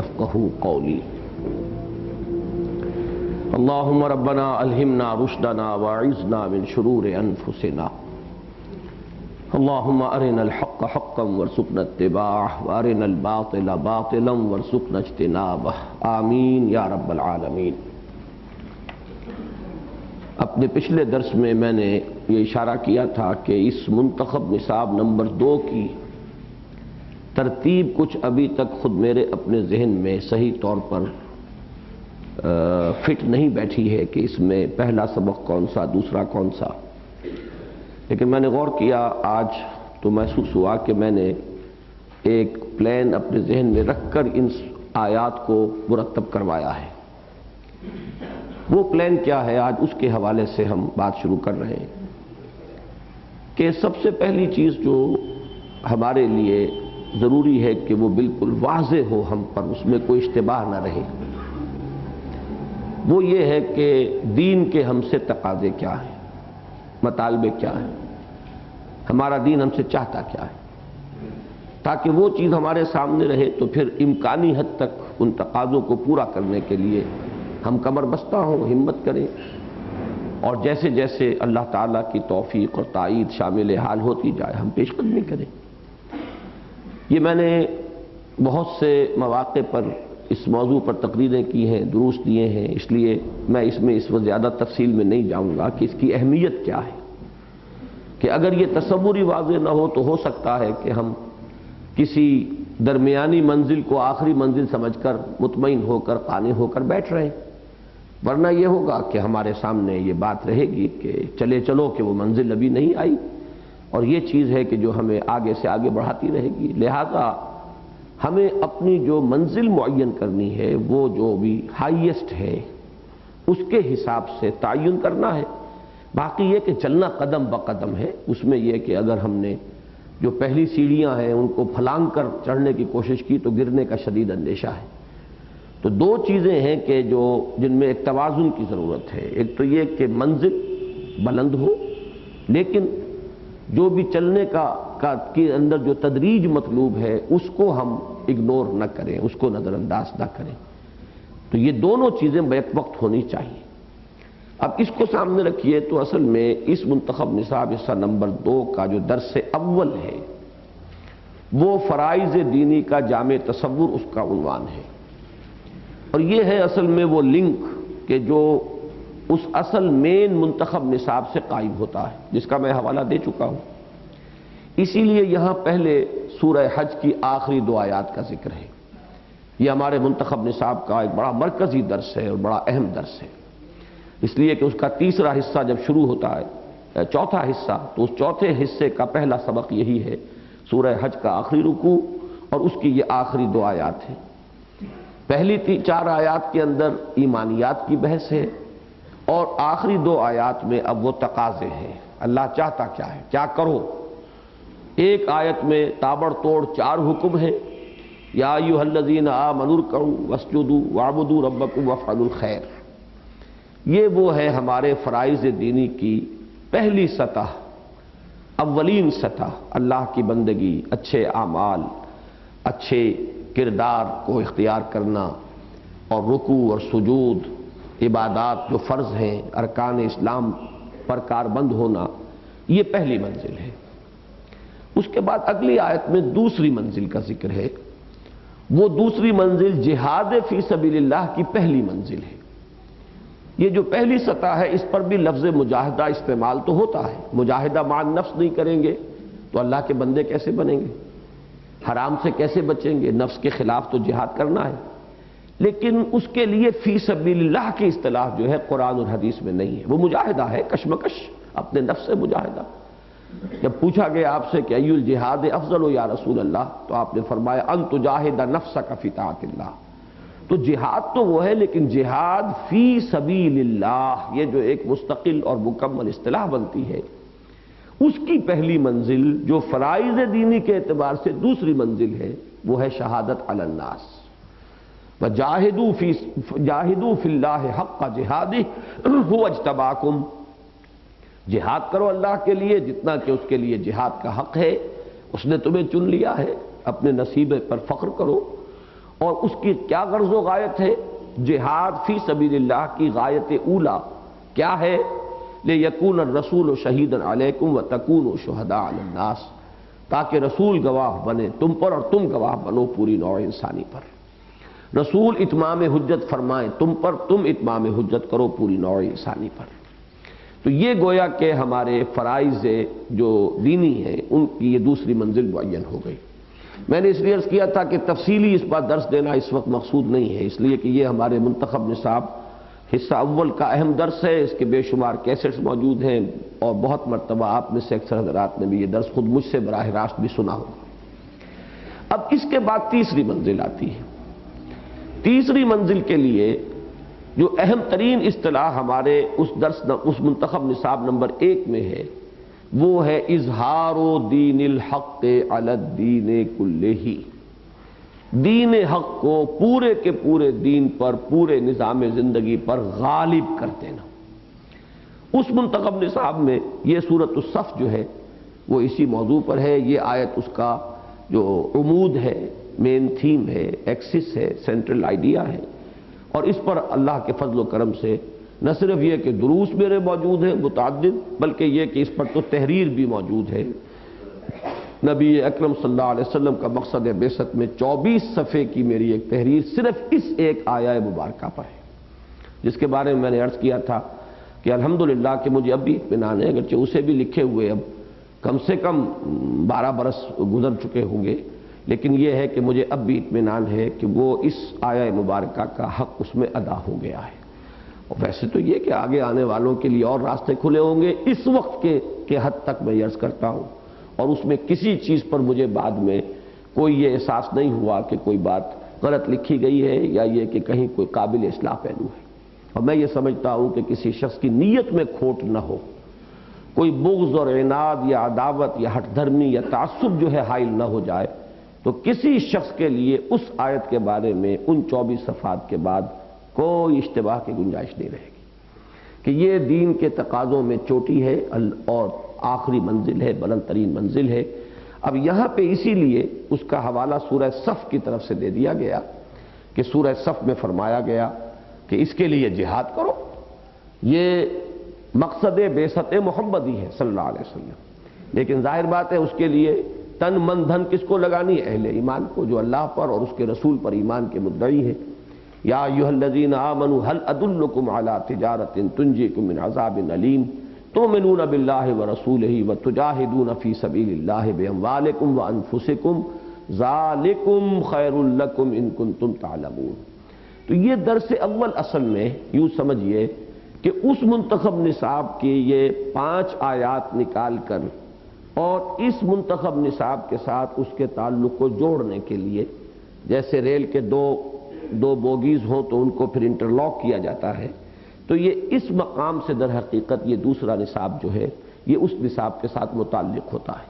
يفقهوا قولي اللهم ربنا ألهمنا رشدنا وأعذنا من شرور أنفسنا اللهم أرنا الحق حقا وارزقنا اتباعه وأرنا الباطل باطلا وارزقنا اجتنابه آمین یا رب العالمین۔ اپنے پچھلے درس میں نے یہ اشارہ کیا تھا کہ اس منتخب نصاب نمبر 2 کی ترتیب کچھ ابھی تک خود میرے اپنے ذہن میں صحیح طور پر فٹ نہیں بیٹھی ہے کہ اس میں پہلا سبق کون سا، دوسرا کون سا، لیکن میں نے غور کیا آج تو محسوس ہوا کہ میں نے ایک پلان اپنے ذہن میں رکھ کر ان آیات کو مرتب کروایا ہے۔ وہ پلان کیا ہے، آج اس کے حوالے سے ہم بات شروع کر رہے ہیں کہ سب سے پہلی چیز جو ہمارے لیے ضروری ہے کہ وہ بالکل واضح ہو ہم پر، اس میں کوئی اشتباہ نہ رہے، وہ یہ ہے کہ دین کے ہم سے تقاضے کیا ہیں، مطالبے کیا ہیں، ہمارا دین ہم سے چاہتا کیا ہے، تاکہ وہ چیز ہمارے سامنے رہے تو پھر امکانی حد تک ان تقاضوں کو پورا کرنے کے لیے ہم کمر بستہ ہوں، ہمت کریں، اور جیسے جیسے اللہ تعالیٰ کی توفیق اور تائید شامل حال ہوتی جائے ہم پیش قدمی کریں۔ یہ میں نے بہت سے مواقع پر اس موضوع پر تقریریں کی ہیں، دروس دیے ہیں، اس لیے میں اس وقت زیادہ تفصیل میں نہیں جاؤں گا کہ اس کی اہمیت کیا ہے، کہ اگر یہ تصور ہی واضح نہ ہو سکتا ہے کہ ہم کسی درمیانی منزل کو آخری منزل سمجھ کر مطمئن ہو کر قانع ہو کر بیٹھ رہے ہیں، ورنہ یہ ہوگا کہ ہمارے سامنے یہ بات رہے گی کہ چلو کہ وہ منزل ابھی نہیں آئی، اور یہ چیز ہے کہ جو ہمیں آگے سے آگے بڑھاتی رہے گی۔ لہذا ہمیں اپنی جو منزل معین کرنی ہے، وہ جو بھی ہائیسٹ ہے اس کے حساب سے تعین کرنا ہے۔ باقی یہ کہ چلنا قدم بقدم ہے، اس میں یہ کہ اگر ہم نے جو پہلی سیڑھیاں ہیں ان کو پھلانگ کر چڑھنے کی کوشش کی تو گرنے کا شدید اندیشہ ہے۔ تو 2 چیزیں ہیں کہ جن میں ایک توازن کی ضرورت ہے، ایک تو یہ کہ منزل بلند ہو، لیکن جو بھی چلنے کے اندر جو تدریج مطلوب ہے اس کو ہم اگنور نہ کریں، اس کو نظر انداز نہ کریں۔ تو یہ دونوں چیزیں بیک وقت ہونی چاہیے۔ اب اس کو سامنے رکھیے تو اصل میں اس منتخب نصاب حصہ نمبر 2 کا جو درس اول ہے وہ فرائض دینی کا جامع تصور، اس کا عنوان ہے، اور یہ ہے اصل میں وہ لنک کہ جو اس اصل مین منتخب نصاب سے قائم ہوتا ہے، جس کا میں حوالہ دے چکا ہوں۔ اسی لیے یہاں پہلے سورہ حج کی آخری 2 آیات کا ذکر ہے۔ یہ ہمارے منتخب نصاب کا ایک بڑا مرکزی درس ہے اور بڑا اہم درس ہے، اس لیے کہ اس کا تیسرا حصہ جب شروع ہوتا ہے، چوتھا حصہ، تو اس چوتھے حصے کا پہلا سبق یہی ہے، سورہ حج کا آخری رکوع اور اس کی یہ آخری 2 آیات ہیں۔ پہلی 4 آیات کے اندر ایمانیات کی بحث ہے، اور آخری 2 آیات میں اب وہ تقاضے ہیں، اللہ چاہتا کیا ہے، کیا کرو۔ ایک آیت میں تابڑ توڑ 4 حکم ہیں، یا ایھا الذین آمنوا ارکعوا واسجدوا واعبدوا ربکم وافعلوا الخیر۔ یہ وہ ہے ہمارے فرائض دینی کی پہلی سطح، اولین سطح، اللہ کی بندگی، اچھے اعمال، اچھے کردار کو اختیار کرنا، اور رکوع اور سجود، عبادات جو فرض ہیں، ارکان اسلام پر کاربند ہونا، یہ پہلی منزل ہے۔ اس کے بعد اگلی آیت میں دوسری منزل کا ذکر ہے، وہ دوسری منزل جہاد فی سبیل اللہ کی پہلی منزل ہے۔ یہ جو پہلی سطح ہے اس پر بھی لفظ مجاہدہ استعمال تو ہوتا ہے، مجاہدہ مع النفس نہیں کریں گے تو اللہ کے بندے کیسے بنیں گے، حرام سے کیسے بچیں گے، نفس کے خلاف تو جہاد کرنا ہے، لیکن اس کے لیے فی سبیل اللہ کی اصطلاح جو ہے قرآن اور حدیث میں نہیں ہے، وہ مجاہدہ ہے، کشمکش اپنے نفس سے مجاہدہ۔ جب پوچھا گیا آپ سے کہ ای الجہاد افضل یا رسول اللہ، تو آپ نے فرمایا ان تجاہد نفسک فی طاعت اللہ۔ تو جہاد تو وہ ہے، لیکن جہاد فی سبیل اللہ، یہ جو ایک مستقل اور مکمل اصطلاح بنتی ہے، اس کی پہلی منزل جو فرائض دینی کے اعتبار سے دوسری منزل ہے، وہ ہے شہادت علی الناس۔ وجاہدوا فی اللہ حق جہادہ هو اجتباکم، جہاد کرو اللہ کے لیے جتنا کہ اس کے لیے جہاد کا حق ہے، اس نے تمہیں چن لیا ہے، اپنے نصیبے پر فخر کرو، اور اس کی کیا غرض و غایت ہے؟ جہاد فی سبیل اللہ کی غایت اولا کیا ہے؟ لِيَكُونَ الرَّسُولُ شَهِيدًا عَلَيْكُمْ وَتَكُونُوا شُهَدَاءَ عَلَى النَّاسِ، تاکہ رسول گواہ بنے تم پر اور تم گواہ بنو پوری نوع انسانی پر۔ رسول اتمام حجت فرمائیں تم پر، تم اتمام حجت کرو پوری نوع انسانی پر۔ تو یہ گویا کہ ہمارے فرائض جو دینی ہیں ان کی یہ دوسری منزل معین ہو گئی۔ میں نے اس لیے عرض کیا تھا کہ تفصیلی اس بات درس دینا اس وقت مقصود نہیں ہے، اس لیے کہ یہ ہمارے منتخب نصاب حصہ اول کا اہم درس ہے، اس کے بے شمار کیسٹس موجود ہیں، اور بہت مرتبہ آپ میں سے اکثر حضرات نے بھی یہ درس خود مجھ سے براہ راست بھی سنا ہوگا۔ اب اس کے بعد تیسری منزل آتی ہے۔ تیسری منزل کے لیے جو اہم ترین اصطلاح ہمارے اس منتخب نصاب نمبر 1 میں ہے وہ ہے اظہار دین الحق علی الدین کلہ، دین حق کو پورے کے پورے دین پر، پورے نظام زندگی پر غالب کر دینا۔ اس منتخب نصاب میں یہ سورۃ الصف جو ہے وہ اسی موضوع پر ہے۔ یہ آیت اس کا جو عمود ہے، مین تھیم ہے، ایکسس ہے، سینٹرل آئیڈیا ہے، اور اس پر اللہ کے فضل و کرم سے نہ صرف یہ کہ دروس میرے موجود ہیں متعدد، بلکہ یہ کہ اس پر تو تحریر بھی موجود ہے۔ نبی اکرم صلی اللہ علیہ وسلم کا مقصد بعثت میں 24 صفحے کی میری ایک تحریر صرف اس ایک آیہ مبارکہ پر ہے، جس کے بارے میں نے عرض کیا تھا کہ الحمدللہ کہ مجھے اب بھی اطمینان ہے، اگرچہ اسے بھی لکھے ہوئے اب کم سے کم 12 برس گزر چکے ہوں گے، لیکن یہ ہے کہ مجھے اب بھی اطمینان ہے کہ وہ اس آیہ مبارکہ کا حق اس میں ادا ہو گیا ہے۔ اور ویسے تو یہ کہ آگے آنے والوں کے لیے اور راستے کھلے ہوں گے، اس وقت کے حد تک میں عرض کرتا ہوں، اور اس میں کسی چیز پر مجھے بعد میں کوئی یہ احساس نہیں ہوا کہ کوئی بات غلط لکھی گئی ہے یا یہ کہ کہیں کوئی قابل اصلاح پہلو ہے۔ اور میں یہ سمجھتا ہوں کہ کسی شخص کی نیت میں کھوٹ نہ ہو، کوئی بغض اور عناد یا عداوت یا ہٹ دھرمی یا تعصب جو ہے حائل نہ ہو جائے، تو کسی شخص کے لیے اس آیت کے بارے میں ان 24 صفحات کے بعد کوئی اشتباہ کی گنجائش نہیں رہے گی کہ یہ دین کے تقاضوں میں چوٹی ہے اور آخری منزل ہے، بلند ترین منزل ہے۔ اب یہاں پہ اسی لیے اس کا حوالہ سورہ صف کی طرف سے دے دیا گیا کہ سورہ صف میں فرمایا گیا کہ اس کے لیے جہاد کرو، یہ مقصد بعثت محمدی ہے صلی اللہ علیہ وسلم۔ لیکن ظاہر بات ہے اس کے لیے تن من دھن کس کو لگانی ہے؟ اہل ایمان کو، جو اللہ پر اور اس کے رسول پر ایمان کے مدعی ہے۔ یا ایھا الذین آمنوا هل ادلکم علی تجارۃ تنجیکم من عذاب علیم تؤمنون باللہ ورسولہ وتجاہدون فی سبیل اللہ باموالکم وانفسکم ذالکم خیر لکم ان کنتم تعلمون۔ تو یہ درس اول اصل میں یوں سمجھیے کہ اس منتخب نصاب کی یہ 5 آیات نکال کر اور اس منتخب نصاب کے ساتھ اس کے تعلق کو جوڑنے کے لیے، جیسے ریل کے دو بوگیز ہوں تو ان کو پھر انٹرلاک کیا جاتا ہے، تو یہ اس مقام سے در حقیقت یہ دوسرا نصاب جو ہے یہ اس نصاب کے ساتھ متعلق ہوتا ہے۔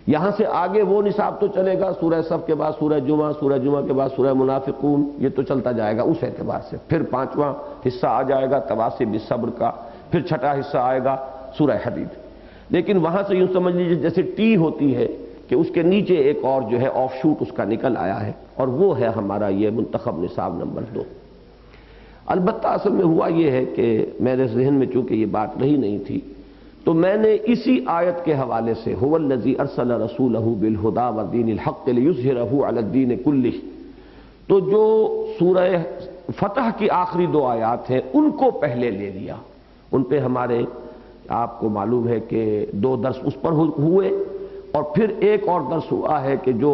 یہاں سے آگے وہ نصاب تو چلے گا، سورہ صف کے بعد سورہ جمعہ کے بعد سورہ منافقون، یہ تو چلتا جائے گا اس اعتبار سے۔ پھر 5واں حصہ آ جائے گا تواصی بالصبر کا، پھر 6واں حصہ آئے گا سورہ حدید۔ لیکن وہاں سے یوں سمجھ لیجیے جیسے ٹی ہوتی ہے کہ اس کے نیچے ایک اور جو ہے آف شوٹ اس کا نکل آیا ہے، اور وہ ہے ہمارا یہ منتخب نصاب نمبر 2۔ البتہ اصل میں ہوا یہ ہے کہ میرے ذہن میں چونکہ یہ بات رہی نہیں تھی، تو میں نے اسی آیت کے حوالے سے هو الذی ارسل رسولہ بالہدی ودین الحق لیظہرہ علی الدین کلہ، تو جو سورہ فتح کی آخری 2 آیات ہیں ان کو پہلے لے لیا، ان پہ ہمارے آپ کو معلوم ہے کہ 2 درس اس پر ہوئے، اور پھر ایک اور درس ہوا ہے کہ جو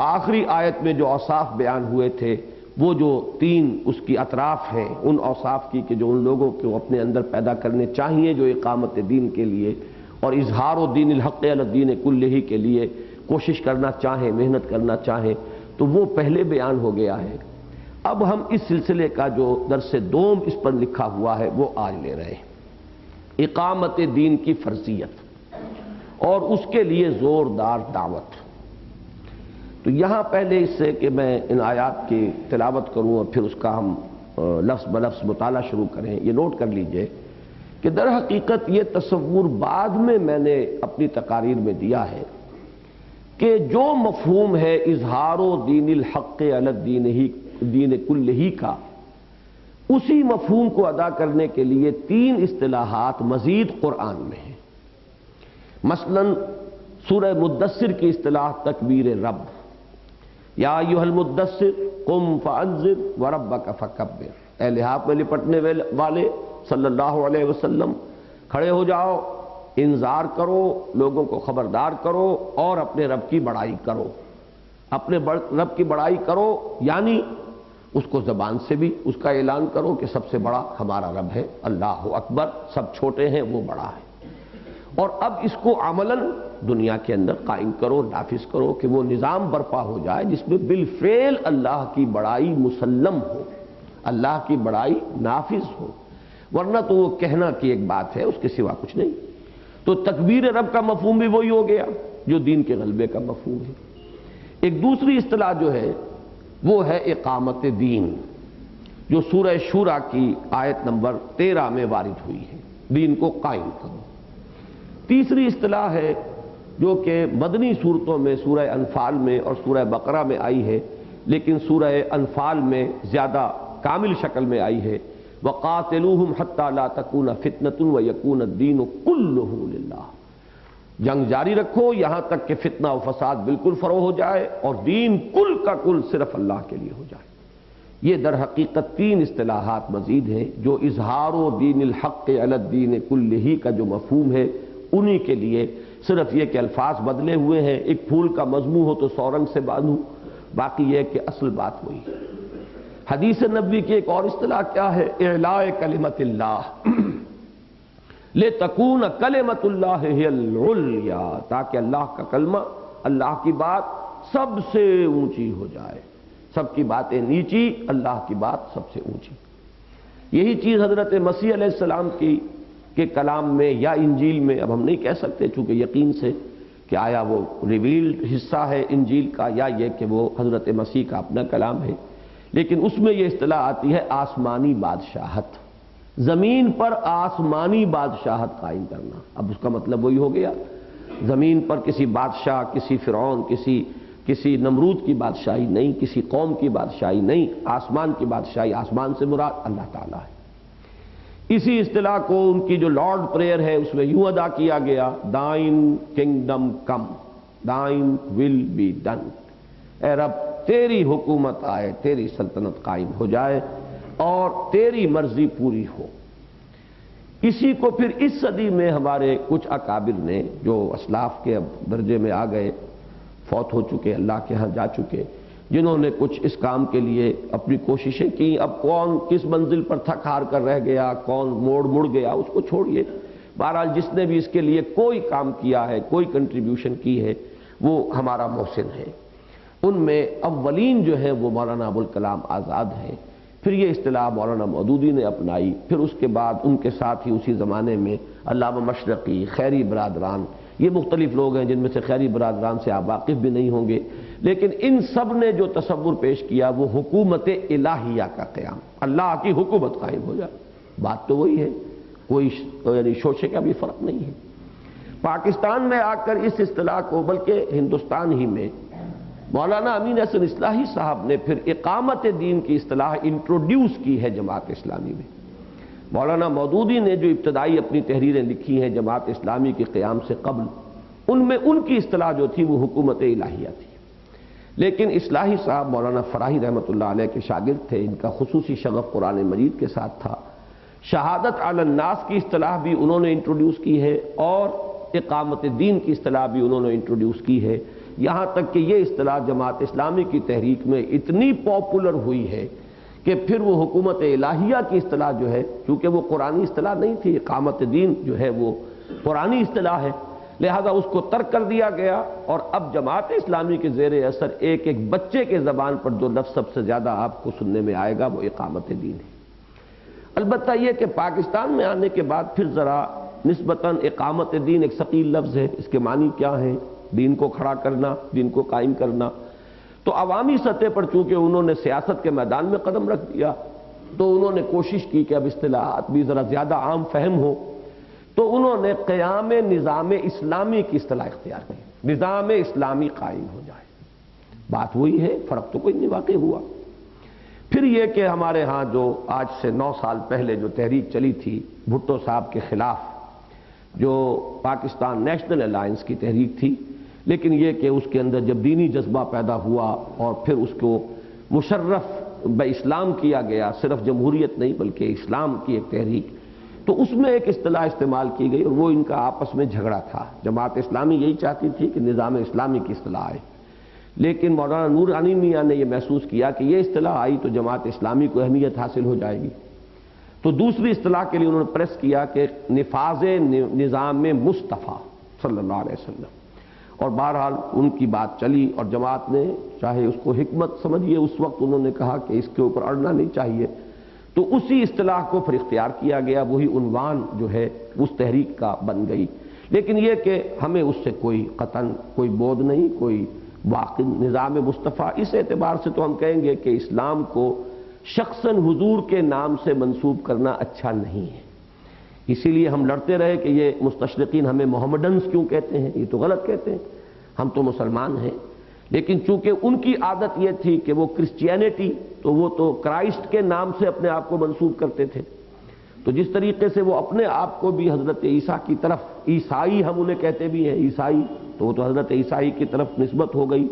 آخری آیت میں جو اوصاف بیان ہوئے تھے وہ جو 3 اس کی اطراف ہیں ان اوصاف کی کہ جو ان لوگوں کو اپنے اندر پیدا کرنے چاہیے جو اقامت دین کے لیے اور اظہار و دین الحق علی الدین کلہ کے لیے کوشش کرنا چاہیں، محنت کرنا چاہیں، تو وہ پہلے بیان ہو گیا ہے۔ اب ہم اس سلسلے کا جو درس دوم اس پر لکھا ہوا ہے وہ آج لے رہے ہیں، اقامت دین کی فرضیت اور اس کے لیے زوردار دعوت۔ تو یہاں پہلے اس سے کہ میں ان آیات کی تلاوت کروں اور پھر اس کا ہم لفظ بلفظ مطالعہ شروع کریں، یہ نوٹ کر لیجئے کہ در حقیقت یہ تصور بعد میں نے اپنی تقاریر میں دیا ہے کہ جو مفہوم ہے اظہار و دین الحق علی دین کلہ کا، اسی مفہوم کو ادا کرنے کے لیے 3 اصطلاحات مزید قرآن میں ہیں۔ مثلا سورہ مدثر کی اصطلاح تکبیر رب، یا ایھا المدثر قم فانذر وربک فکبر، اے لحاف میں لپٹنے والے صلی اللہ علیہ وسلم کھڑے ہو جاؤ، انذار کرو، لوگوں کو خبردار کرو اور اپنے رب کی بڑائی کرو۔ اپنے رب کی بڑائی کرو یعنی اس کو زبان سے بھی اس کا اعلان کرو کہ سب سے بڑا ہمارا رب ہے، اللہ اکبر، سب چھوٹے ہیں وہ بڑا ہے، اور اب اس کو عملاً دنیا کے اندر قائم کرو، نافذ کرو کہ وہ نظام برپا ہو جائے جس میں بالفعل اللہ کی بڑائی مسلم ہو، اللہ کی بڑائی نافذ ہو، ورنہ تو وہ کہنا کی ایک بات ہے، اس کے سوا کچھ نہیں۔ تو تکبیر رب کا مفہوم بھی وہی ہو گیا جو دین کے غلبے کا مفہوم ہے۔ ایک دوسری اصطلاح جو ہے وہ ہے اقامت دین، جو سورہ شورى کی آیت نمبر 13 میں وارد ہوئی ہے، دین کو قائم کرو۔ تیسری اصطلاح ہے جو کہ مدنی صورتوں میں سورہ انفال میں اور سورہ بقرہ میں آئی ہے، لیکن سورہ انفال میں زیادہ کامل شکل میں آئی ہے، وَقَاتِلُوهُمْ حَتَّى لَا تَكُونَ فِتْنَةٌ وَيَكُونَ الدِّينُ كُلُّهُ لِلَّهِ، جنگ جاری رکھو یہاں تک کہ فتنہ و فساد بالکل فروغ ہو جائے اور دین کل کا کل صرف اللہ کے لیے ہو جائے۔ یہ در حقیقت 3 اصطلاحات مزید ہیں جو اظہار و دین الحق علی الدین کلہ کا جو مفہوم ہے انہی کے لیے، صرف یہ کہ الفاظ بدلے ہوئے ہیں، ایک پھول کا مضمون ہو تو 100 رنگ سے باندھوں، باقی یہ کہ اصل بات وہی ہے۔ حدیث نبوی کی ایک اور اصطلاح کیا ہے؟ اعلاء کلمت اللہ، لتکون کلمت اللہ ہی العلیا، تاکہ اللہ کا کلمہ، اللہ کی بات سب سے اونچی ہو جائے، سب کی باتیں نیچی، اللہ کی بات سب سے اونچی۔ یہی چیز حضرت مسیح علیہ السلام کے کلام میں یا انجیل میں، اب ہم نہیں کہہ سکتے چونکہ یقین سے کہ آیا وہ ریویلڈ حصہ ہے انجیل کا یا یہ کہ وہ حضرت مسیح کا اپنا کلام ہے، لیکن اس میں یہ اصطلاح آتی ہے آسمانی بادشاہت، زمین پر آسمانی بادشاہت قائم کرنا۔ اب اس کا مطلب وہی ہو گیا، زمین پر کسی بادشاہ، کسی فرعون، کسی نمرود کی بادشاہی نہیں، کسی قوم کی بادشاہی نہیں، آسمان کی بادشاہی، آسمان سے مراد اللہ تعالیٰ ہے۔ اسی اصطلاح کو ان کی جو لارڈ پریئر ہے اس میں یوں ادا کیا گیا، thine kingdom come, thine will be done, اے رب تیری حکومت آئے، تیری سلطنت قائم ہو جائے اور تیری مرضی پوری ہو۔ اسی کو پھر اس صدی میں ہمارے کچھ اکابر نے جو اسلاف کے اب درجے میں آ گئے، فوت ہو چکے، اللہ کے ہاں جا چکے، جنہوں نے کچھ اس کام کے لیے اپنی کوششیں کی، اب کون کس منزل پر تھک ہار کر رہ گیا، کون مڑ گیا، اس کو چھوڑیے، بہرحال جس نے بھی اس کے لیے کوئی کام کیا ہے، کوئی کنٹریبیوشن کی ہے، وہ ہمارا محسن ہے۔ ان میں اولین جو ہے وہ مولانا ابوالکلام آزاد ہیں، پھر یہ اصطلاح مولانا مودودی نے اپنائی، پھر اس کے بعد ان کے ساتھ ہی اسی زمانے میں علامہ مشرقی، خیری برادران، یہ مختلف لوگ ہیں جن میں سے خیری برادران سے آپ واقف بھی نہیں ہوں گے، لیکن ان سب نے جو تصور پیش کیا وہ حکومت الہیہ کا قیام، اللہ کی حکومت قائم ہو جائے، بات تو وہی ہے، کوئی یعنی شوشے کا بھی فرق نہیں ہے۔ پاکستان میں آ کر اس اصطلاح کو، بلکہ ہندوستان ہی میں مولانا امین احسن اصلاحی صاحب نے پھر اقامت دین کی اصطلاح انٹروڈیوس کی ہے جماعت اسلامی میں۔ مولانا مودودی نے جو ابتدائی اپنی تحریریں لکھی ہیں جماعت اسلامی کے قیام سے قبل، ان میں ان کی اصطلاح جو تھی وہ حکومت الہیہ تھی، لیکن اصلاحی صاحب مولانا فراہی رحمۃ اللہ علیہ کے شاگرد تھے، ان کا خصوصی شغف قرآن مجید کے ساتھ تھا، شہادت علی الناس کی اصطلاح بھی انہوں نے انٹروڈیوس کی ہے اور اقامت دین کی اصطلاح بھی انہوں نے انٹروڈیوس کی ہے، یہاں تک کہ یہ اصطلاح جماعت اسلامی کی تحریک میں اتنی پاپولر ہوئی ہے کہ پھر وہ حکومت الہیہ کی اصطلاح جو ہے، چونکہ وہ قرآنی اصطلاح نہیں تھی، اقامت دین جو ہے وہ قرآنی اصطلاح ہے، لہذا اس کو ترک کر دیا گیا، اور اب جماعت اسلامی کے زیر اثر ایک ایک بچے کے زبان پر جو لفظ سب سے زیادہ آپ کو سننے میں آئے گا وہ اقامت دین ہے۔ البتہ یہ کہ پاکستان میں آنے کے بعد پھر ذرا نسبتاً اقامت دین ایک ثقیل لفظ ہے، اس کے معنی کیا ہیں؟ دین کو کھڑا کرنا، دین کو قائم کرنا۔ تو عوامی سطح پر چونکہ انہوں نے سیاست کے میدان میں قدم رکھ دیا تو انہوں نے کوشش کی کہ اب اصطلاحات بھی ذرا زیادہ عام فہم ہو، تو انہوں نے قیام نظام اسلامی کی اصطلاح اختیار کی۔ نظام اسلامی قائم ہو جائے۔ بات وہی ہے، فرق تو کوئی نہیں واقع ہوا۔ پھر یہ کہ ہمارے ہاں جو آج سے 9 سال پہلے جو تحریک چلی تھی بھٹو صاحب کے خلاف، جو پاکستان نیشنل الائنس کی تحریک تھی، لیکن یہ کہ اس کے اندر جب دینی جذبہ پیدا ہوا اور پھر اس کو مشرف بہ اسلام کیا گیا، صرف جمہوریت نہیں بلکہ اسلام کی ایک تحریک، تو اس میں ایک اصطلاح استعمال کی گئی اور وہ ان کا آپس میں جھگڑا تھا۔ جماعت اسلامی یہی چاہتی تھی کہ نظام اسلامی کی اصطلاح آئے، لیکن مولانا نورانی میاں نے یہ محسوس کیا کہ یہ اصطلاح آئی تو جماعت اسلامی کو اہمیت حاصل ہو جائے گی، تو دوسری اصطلاح کے لیے انہوں نے پریس کیا کہ نفاذ نظام مصطفیٰ صلی اللہ علیہ وسلم، اور بہرحال ان کی بات چلی اور جماعت نے چاہے اس کو حکمت سمجھیے، اس وقت انہوں نے کہا کہ اس کے اوپر اڑنا نہیں چاہیے، تو اسی اصطلاح کو پھر اختیار کیا گیا، وہی عنوان جو ہے اس تحریک کا بن گئی۔ لیکن یہ کہ ہمیں اس سے کوئی قطعاً کوئی بودھ نہیں، کوئی واقع نظام مصطفیٰ، اس اعتبار سے تو ہم کہیں گے کہ اسلام کو شخصاً حضور کے نام سے منسوب کرنا اچھا نہیں ہے۔ اسی لیے ہم لڑتے رہے کہ یہ مستشرقین ہمیں محمڈنز کیوں کہتے ہیں، یہ تو غلط کہتے ہیں، ہم تو مسلمان ہیں، لیکن چونکہ ان کی عادت یہ تھی کہ وہ کرسچینٹی، تو وہ تو کرائسٹ کے نام سے اپنے آپ کو منسوب کرتے تھے، تو جس طریقے سے وہ اپنے آپ کو بھی حضرت عیسیٰ کی طرف، عیسائی ہم انہیں کہتے بھی ہیں، عیسائی، تو وہ تو حضرت عیسائی کی طرف نسبت ہو گئی،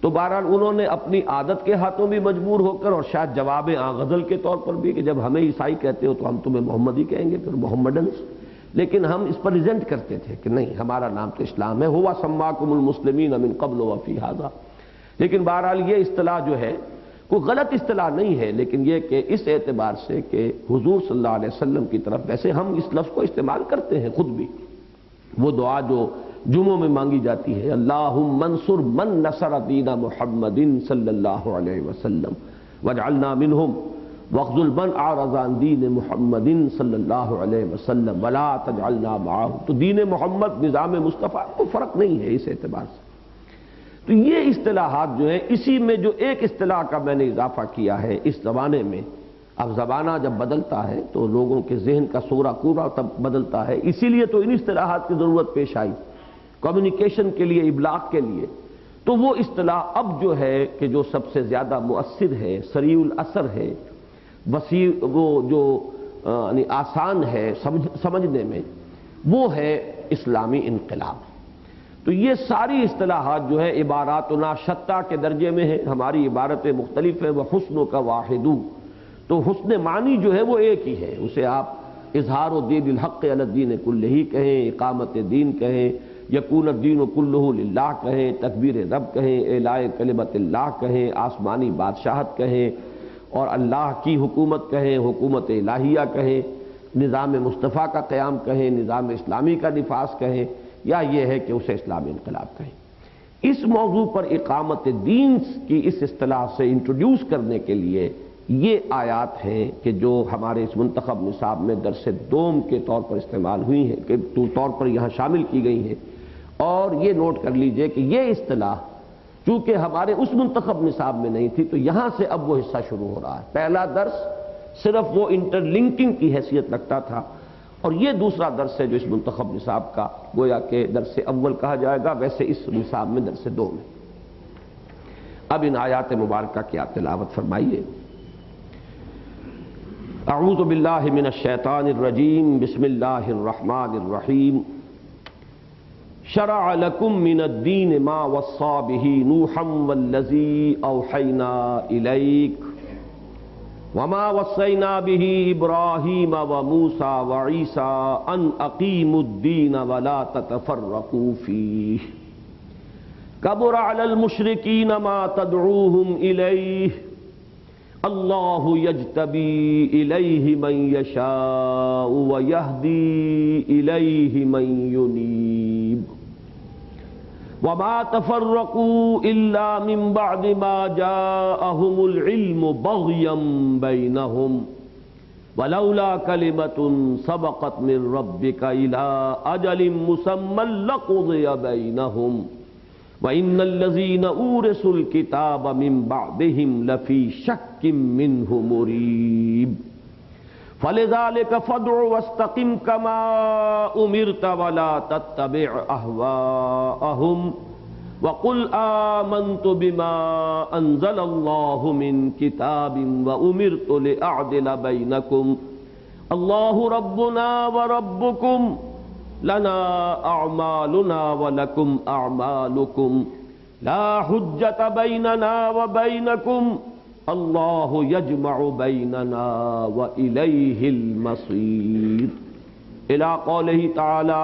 تو بہرحال انہوں نے اپنی عادت کے ہاتھوں بھی مجبور ہو کر، اور شاید جواب غزل کے طور پر بھی کہ جب ہمیں عیسائی کہتے ہو تو ہم تمہیں محمدی کہیں گے، پھر محمڈنز، لیکن ہم اس پر ریزنٹ کرتے تھے کہ نہیں، ہمارا نام تو اسلام ہے، ہوا سماکم المسلمین من قبل وفی ھذا۔ لیکن بہرحال یہ اصطلاح جو ہے کوئی غلط اصطلاح نہیں ہے، لیکن یہ کہ اس اعتبار سے کہ حضور صلی اللہ علیہ وسلم کی طرف، ویسے ہم اس لفظ کو استعمال کرتے ہیں خود بھی، وہ دعا جو جمعوں میں مانگی جاتی ہے، اللہم انصر من نصر دین محمد صلی اللہ علیہ وسلم واجعلنا منہم واخذل من اعرض عن دین محمد صلی اللہ علیہ وسلم ولا تجعلنا معاہم۔ تو دین محمد، نظام مصطفیٰ کو فرق نہیں ہے اس اعتبار سے۔ تو یہ اصطلاحات جو ہیں، اسی میں جو ایک اصطلاح کا میں نے اضافہ کیا ہے اس زمانے میں، اب زمانہ جب بدلتا ہے تو لوگوں کے ذہن کا سورہ کورا تب بدلتا ہے، اسی لیے تو ان اصطلاحات کی ضرورت پیش آئی کمیونیکیشن کے لیے، ابلاغ کے لیے۔ تو وہ اصطلاح اب جو ہے کہ جو سب سے زیادہ مؤثر ہے، سریع الاثر ہے، وسیع، وہ جو یعنی آسان ہے سمجھنے میں، وہ ہے اسلامی انقلاب۔ تو یہ ساری اصطلاحات جو ہے عباراتنا شتیٰ کے درجے میں ہیں، ہماری عبارتیں مختلف ہیں، وحسن کا واحدو، تو حسن معنی جو ہے وہ ایک ہی ہے، اسے آپ اظہار الدین الحق علی الدین کلہ کہیں، اقامت دین کہیں، یکون الدین کلہ للہ کہیں، تکبیر رب کہیں، اعلاء کلمت اللہ کہیں، آسمانی بادشاہت کہیں، اور اللہ کی حکومت کہیں، حکومت الہیہ کہیں، نظام مصطفیٰ کا قیام کہیں، نظام اسلامی کا نفاذ کہیں، یا یہ ہے کہ اسے اسلامی انقلاب کہیں۔ اس موضوع پر اقامت دین کی اس اصطلاح سے انٹروڈیوس کرنے کے لیے یہ آیات ہیں کہ جو ہمارے اس منتخب نصاب میں درس دوم کے طور پر استعمال ہوئی ہیں، کہ طور پر یہاں شامل کی گئی ہیں، اور یہ نوٹ کر لیجئے کہ یہ اصطلاح چونکہ ہمارے اس منتخب نصاب میں نہیں تھی، تو یہاں سے اب وہ حصہ شروع ہو رہا ہے۔ پہلا درس صرف وہ انٹر لنکنگ کی حیثیت رکھتا تھا، اور یہ دوسرا درس ہے جو اس منتخب نصاب کا گویا کہ درس اول کہا جائے گا، ویسے اس نصاب میں درس دوم ہے۔ اب ان آیات مبارکہ کی آپ تلاوت فرمائیے۔ اعوذ باللہ من الشیطان الرجیم، بسم اللہ الرحمن الرحیم۔ شرع لکم من الدین ما وصى به نوحا والذی اوحینا الیک وما وصینا به ابراہیم وموسیٰ وعیسیٰ ان اقیموا الدین ولا تتفرقوا فیہ کبر علی المشرکین ما تدعوہم الیہ اللہ یجتبی الیہ من یشاء ویہدی الیہ من ینیب وما تفرقوا الا من بعد ما جاءهم العلم بغیا بینہم ولولا کلمۃ سبقت من ربک الی اجل مسمی لقضی بینہم وَإِنَّ الَّذِينَ أُورِثُوا الْكِتَابَ مِن بَعْدِهِمْ لَفِي شَكٍّ مِّنْهُ مُرِيبٍ فَلِذَلِكَ فَادْعُ وَاسْتَقِمْ كَمَا أُمِرْتَ وَلَا تَتَّبِعْ أَهْوَاءَهُمْ وَقُلْ آمَنْتُ بِمَا أَنزَلَ اللَّهُ مِنْ كِتَابٍ وَأُمِرْتُ لِأَعْدِلَ بَيْنَكُمْ اللَّهُ رَبُّنَا وَرَبُّكُمْ لَنَا أَعْمَالُنَا وَلَكُمْ أَعْمَالُكُمْ لَا حُجَّةَ بَيْنَنَا وَبَيْنَكُمْ اللہ یجمع بیننا وإلیہ المصیر الی قولہ تعالی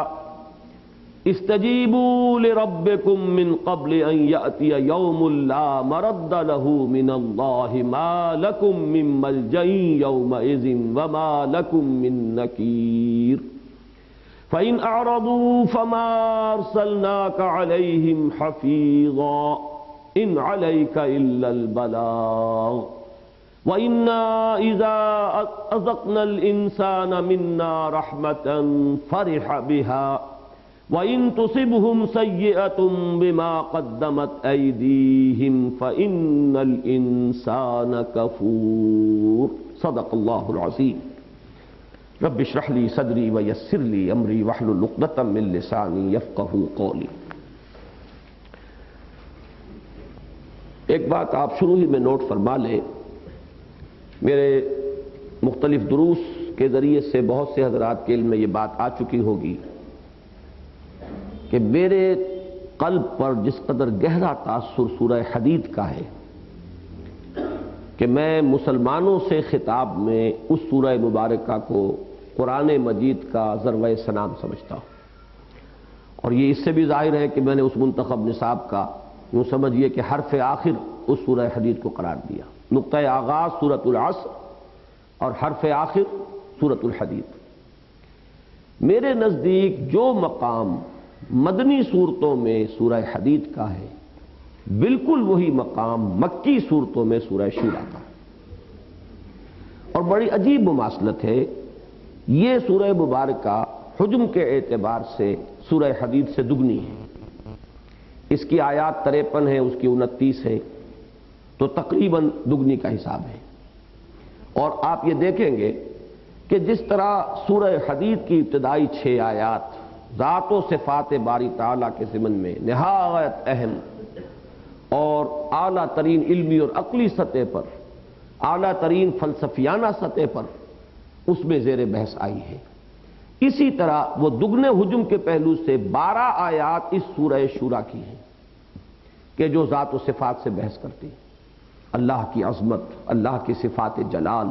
استجیبوا لربکم من قبل ان یأتی یوم لا مرد له من اللہ ما لکم من ملجأ یومئذ وما لکم من نکیر فإن أعرضوا فما أرسلناك عليهم حفيظا إن عليك إلا البلاغ وإنا إذا أذقنا الإنسان منا رحمة فرح بها وإن تصبهم سيئة بما قدمت أيديهم فإن الإنسان كفور صدق الله العظيم رب اشرح لي صدري ويسر لي امري واحلل عقدة من لساني يفقهوا قولي۔ ایک بات آپ شروع ہی میں نوٹ فرما لیں، میرے مختلف دروس کے ذریعے سے بہت سے حضرات کے علم میں یہ بات آ چکی ہوگی کہ میرے قلب پر جس قدر گہرا تاثر سورہ حدید کا ہے کہ میں مسلمانوں سے خطاب میں اس سورہ مبارکہ کو قرآن مجید کا ذروہ سنام سمجھتا ہوں، اور یہ اس سے بھی ظاہر ہے کہ میں نے اس منتخب نصاب کا یوں سمجھیے کہ حرف آخر اس سورہ حدید کو قرار دیا، نقطہ آغاز سورۃ العصر اور حرف آخر سورۃ الحدید۔ میرے نزدیک جو مقام مدنی صورتوں میں سورہ حدید کا ہے بالکل وہی مقام مکی صورتوں میں سورہ شورى کا ہے، اور بڑی عجیب مماثلت ہے، یہ سورہ مبارکہ حجم کے اعتبار سے سورہ حدید سے دگنی ہے، اس کی آیات 53 ہے، اس کی 29 ہے، تو تقریباً دگنی کا حساب ہے۔ اور آپ یہ دیکھیں گے کہ جس طرح سورہ حدید کی ابتدائی 6 آیات ذات و صفات باری تعالیٰ کے ضمن میں نہایت اہم اور اعلیٰ ترین علمی اور عقلی سطح پر، اعلیٰ ترین فلسفیانہ سطح پر اس میں زیر بحث آئی ہے، اسی طرح وہ دگنے ہجوم کے پہلو سے 12 آیات اس سورہ شورى کی ہیں کہ جو ذات و صفات سے بحث کرتی ہیں، اللہ کی عظمت، اللہ کی صفات جلال۔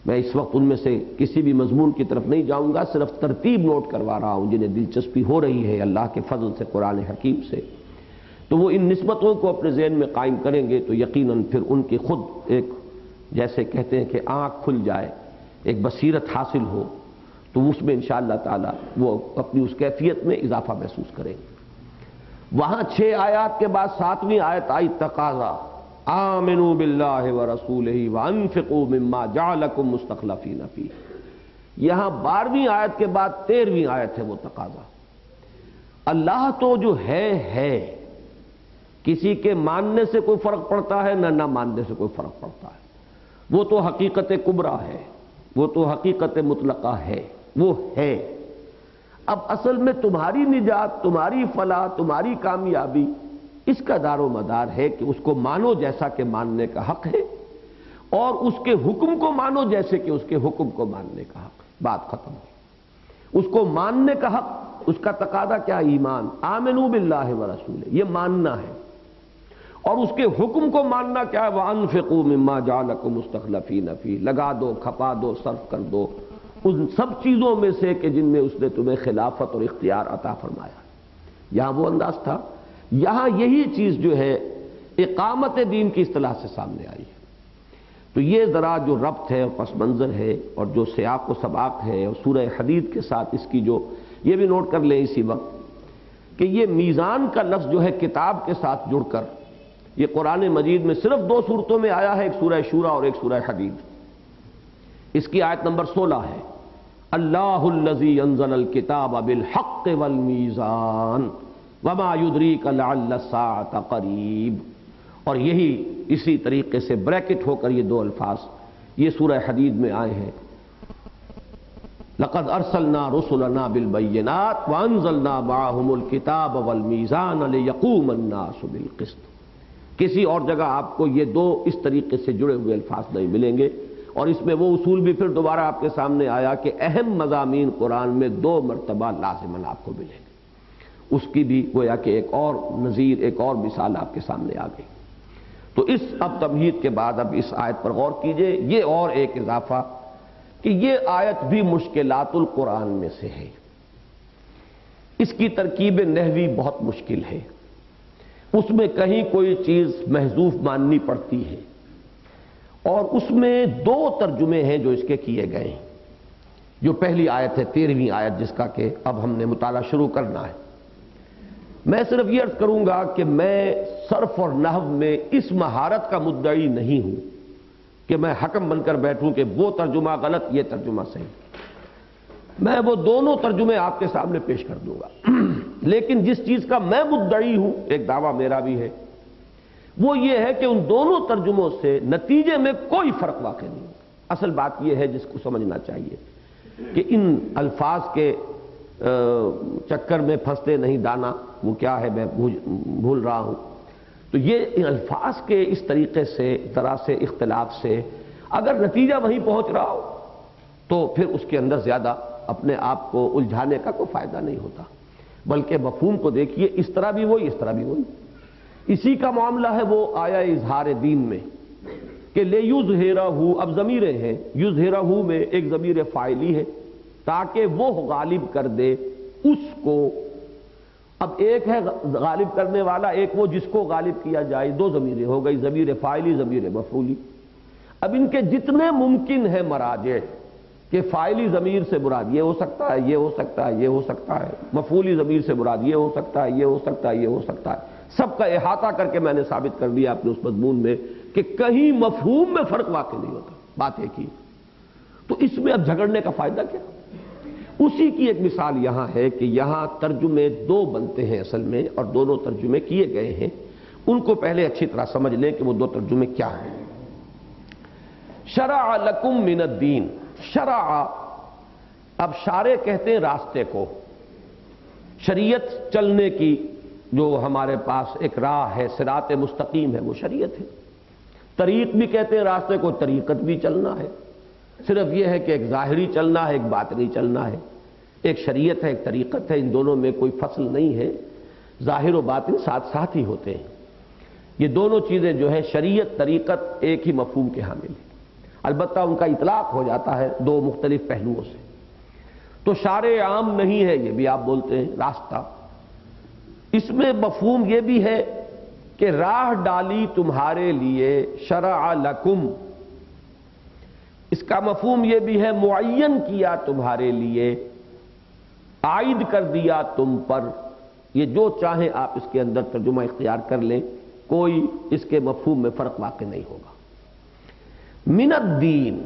میں اس وقت ان میں سے کسی بھی مضمون کی طرف نہیں جاؤں گا، صرف ترتیب نوٹ کروا رہا ہوں جنہیں دلچسپی ہو رہی ہے اللہ کے فضل سے، قرآن حکیم سے، تو وہ ان نسبتوں کو اپنے ذہن میں قائم کریں گے تو یقیناً پھر ان کی خود ایک جیسے کہتے ہیں کہ آنکھ کھل جائے، ایک بصیرت حاصل ہو، تو اس میں انشاءاللہ تعالی وہ اپنی اس کیفیت میں اضافہ محسوس کریں گے۔ وہاں 6 آیات کے بعد 7ویں آیت آئی تقاضا، آمنوا باللہ ورسولہ وانفقوا مما جعلکم مستخلفین فیہ۔ یہاں 12ویں آیت کے بعد 13ویں آیت ہے وہ تقاضا۔ اللہ تو جو ہے، کسی کے ماننے سے کوئی فرق پڑتا ہے نہ ماننے سے کوئی فرق پڑتا ہے، وہ تو حقیقت کبریٰ ہے، وہ تو حقیقت مطلقہ ہے، وہ ہے۔ اب اصل میں تمہاری نجات، تمہاری فلاح، تمہاری کامیابی اس کا دار و مدار ہے کہ اس کو مانو جیسا کہ ماننے کا حق ہے، اور اس کے حکم کو مانو جیسے کہ اس کے حکم کو ماننے کا حق۔ بات ختم ہوئی۔ اس کو ماننے کا حق، اس کا تقاضا کیا؟ ایمان، آمنوا باللہ ورسولہ، یہ ماننا ہے، اور اس کے حکم کو ماننا کیا ہے؟ وَأَنفِقُوا مِمَّا جَعَلَكُمْ مُسْتَخْلَفِينَ فِيهِ، لگا دو، کھپا دو، صرف کر دو ان سب چیزوں میں سے کہ جن میں اس نے تمہیں خلافت اور اختیار عطا فرمایا۔ یہاں وہ انداز تھا، یہاں یہی چیز جو ہے اقامت دین کی اصطلاح سے سامنے آئی ہے۔ تو یہ ذرا جو ربط ہے اور پس منظر ہے اور جو سیاق و سباق ہے اور سورہ حدید کے ساتھ اس کی جو، یہ بھی نوٹ کر لیں اسی وقت کہ یہ میزان کا لفظ جو ہے کتاب کے ساتھ جڑ کر یہ قرآن مجید میں صرف 2 صورتوں میں آیا ہے، ایک سورہ شورى اور ایک سورہ حدید۔ اس کی آیت نمبر 16 ہے، اللہ الذی انزل الکتاب بالحق والمیزان وما یدریک لعل الساعۃ قریب، اور یہی اسی طریقے سے بریکٹ ہو کر یہ 2 الفاظ یہ سورہ حدید میں آئے ہیں لقد ارسلنا رسلنا بالبینات وانزلنا معهم الکتاب والمیزان لیقوم الناس بالقسط۔ کسی اور جگہ آپ کو یہ دو اس طریقے سے جڑے ہوئے الفاظ نہیں ملیں گے، اور اس میں وہ اصول بھی پھر دوبارہ آپ کے سامنے آیا کہ اہم مضامین قرآن میں 2 مرتبہ لازماً آپ کو ملیں گے۔ اس کی بھی گویا کہ ایک اور نظیر، ایک اور مثال آپ کے سامنے آ گئی۔ تو اس اب تمہید کے بعد اب اس آیت پر غور کیجئے، یہ اور ایک اضافہ کہ یہ آیت بھی مشکلات القرآن میں سے ہے۔ اس کی ترکیب نحوی بہت مشکل ہے، اس میں کہیں کوئی چیز محذوف ماننی پڑتی ہے، اور اس میں 2 ترجمے ہیں جو اس کے کیے گئے ہیں۔ جو پہلی آیت ہے 13ویں آیت، جس کا کہ اب ہم نے مطالعہ شروع کرنا ہے، میں صرف یہ عرض کروں گا کہ میں صرف اور نحو میں اس مہارت کا مدعی نہیں ہوں کہ میں حکم بن کر بیٹھوں کہ وہ ترجمہ غلط، یہ ترجمہ صحیح۔ میں وہ دونوں ترجمے آپ کے سامنے پیش کر دوں گا، لیکن جس چیز کا میں مدعی ہوں، ایک دعویٰ میرا بھی ہے، وہ یہ ہے کہ ان دونوں ترجموں سے نتیجے میں کوئی فرق واقع نہیں ہوگا۔ اصل بات یہ ہے جس کو سمجھنا چاہیے کہ ان الفاظ کے چکر میں پھنستے نہیں دانا، وہ کیا ہے میں بھول رہا ہوں۔ تو یہ الفاظ کے اس طریقے سے، طرح سے اختلاف سے اگر نتیجہ وہیں پہنچ رہا ہو تو پھر اس کے اندر زیادہ اپنے آپ کو الجھانے کا کوئی فائدہ نہیں ہوتا، بلکہ مفہوم کو دیکھیے، اس طرح بھی وہی، اس طرح بھی وہی۔ اسی کا معاملہ ہے وہ آیا اظہار دین میں کہ لے یظہرہ، اب ضمیریں ہیں، یظہرہ میں ایک ضمیر فاعلی ہے تاکہ وہ غالب کر دے اس کو۔ اب ایک ہے غالب کرنے والا، ایک وہ جس کو غالب کیا جائے، 2 ضمیریں ہو گئی، ضمیر فاعلی، ضمیر مفعولی۔ اب ان کے جتنے ممکن ہے مراجع کہ فاعلی ضمیر سے مراد یہ ہو سکتا ہے، یہ ہو سکتا ہے، یہ ہو سکتا ہے، مفعولی ضمیر سے مراد یہ ہو سکتا ہے، یہ ہو سکتا ہے، یہ ہو سکتا ہے، سب کا احاطہ کر کے میں نے ثابت کر دیا اپنے اس مضمون میں کہ کہیں مفہوم میں فرق واقع نہیں ہوتا، بات ایک ہی۔ تو اس میں اب جھگڑنے کا فائدہ کیا؟ اسی کی ایک مثال یہاں ہے کہ یہاں ترجمے 2 بنتے ہیں اصل میں، اور دونوں ترجمے کیے گئے ہیں۔ ان کو پہلے اچھی طرح سمجھ لیں کہ وہ 2 ترجمے کیا ہیں۔ شرع لکم من الدین، شرع، اب شارع کہتے ہیں راستے کو، شریعت چلنے کی جو ہمارے پاس ایک راہ ہے، صراط مستقیم ہے، وہ شریعت ہے۔ طریق بھی کہتے ہیں راستے کو، طریقت بھی چلنا ہے، صرف یہ ہے کہ ایک ظاہری چلنا ہے، ایک باطنی چلنا ہے، ایک شریعت ہے، ایک طریقت ہے، ان دونوں میں کوئی فصل نہیں ہے، ظاہر و باطن ساتھ ساتھ ہی ہوتے ہیں۔ یہ دونوں چیزیں جو ہے شریعت، طریقت، ایک ہی مفہوم کے حامل ہیں، البتہ ان کا اطلاق ہو جاتا ہے 2 مختلف پہلوؤں سے۔ تو شارع عام نہیں ہے، یہ بھی آپ بولتے ہیں، راستہ۔ اس میں مفہوم یہ بھی ہے کہ راہ ڈالی تمہارے لیے، شرع لکم، اس کا مفہوم یہ بھی ہے معین کیا تمہارے لیے، عائد کر دیا تم پر۔ یہ جو چاہیں آپ اس کے اندر ترجمہ اختیار کر لیں، کوئی اس کے مفہوم میں فرق واقع نہیں ہوگا۔ من الدین،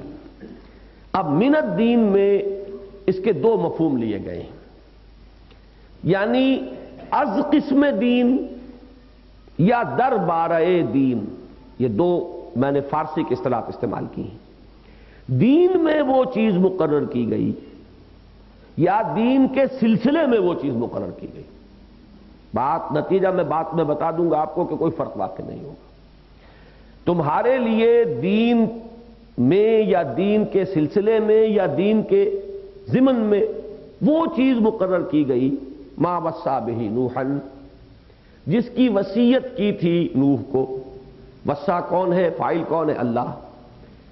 اب من الدین میں اس کے 2 مفہوم لیے گئے ہیں، یعنی از قسم دین یا در بارہ دین، یہ 2 میں نے فارسی کی اصطلاح استعمال کی ہیں۔ دین میں وہ چیز مقرر کی گئی یا دین کے سلسلے میں وہ چیز مقرر کی گئی، بات نتیجہ میں بات میں بتا دوں گا آپ کو کہ کوئی فرق واقع نہیں ہوگا۔ تمہارے لیے دین میں یا دین کے سلسلے میں یا دین کے ضمن میں وہ چیز مقرر کی گئی، ما وصی بہ نوحا، جس کی وصیت کی تھی نوح کو۔ وصی کون ہے؟ فاعل کون ہے؟ اللہ۔